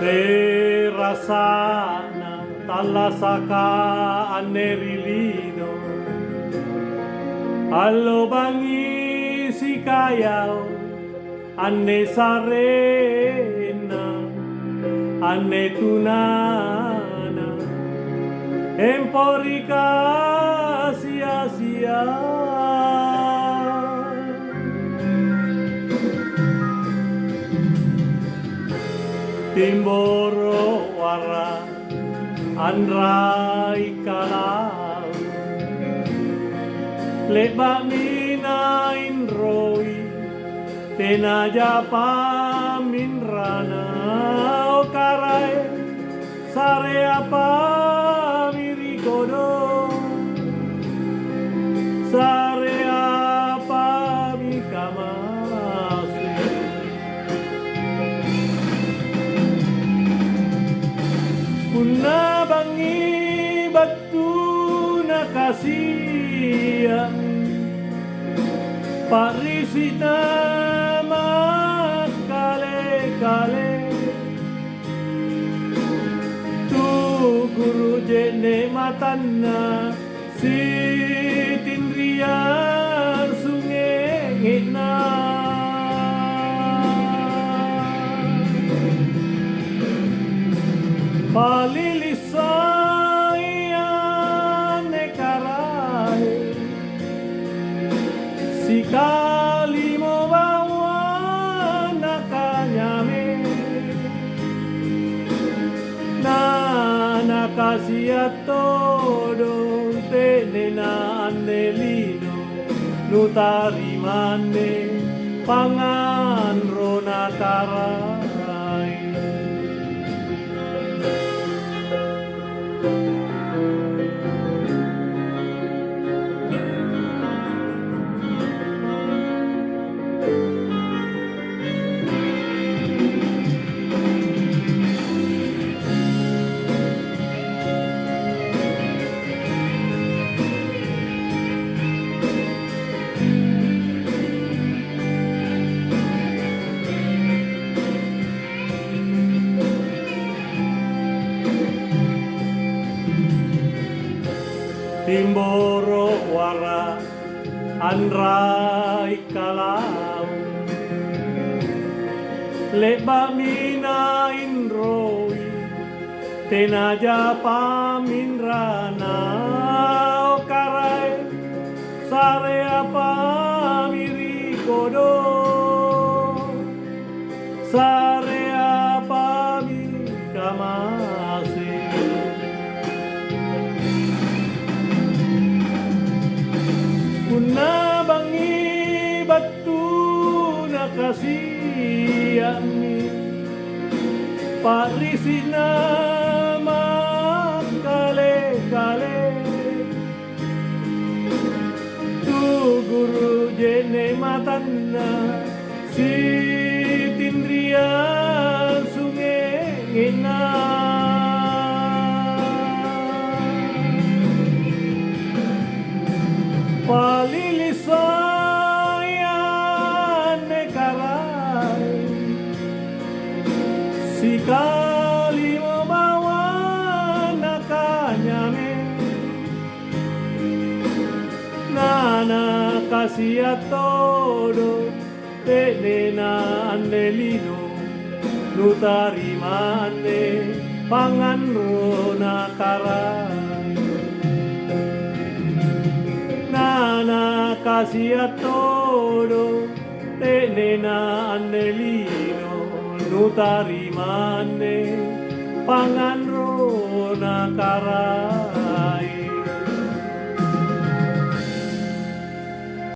Te rasana talasaka anerilino Allo bangi si kayau ane sarena ane tunana emporika sia-sia Timboro wara andrai kalau leba mina inroi tenaja paminrana okarai sare apa mirikodo sare apa mikamase Puna bangi batu nakasian parisita kale-kale tu guru jene matanna si tindrian sungengena palilisaya nekarai sikali mo bawa nakanyame na nakasia todo tenena anelino nutarimane pangan rona karai Timboro wara andrai kalau leba mina inroi tenaja paminrana okarai sare apa mirikodo sare apa mikamase Puna bangi batu nakasian parisina kale-kale tu guru jene matanna si tindrian sungengena palilisaya nekarai sikali membawa nakanyame nana kasia todo tenena anelino nutarimane pangan rona karai Nana kasia todo tenena anelino nutarimane pangan rona karai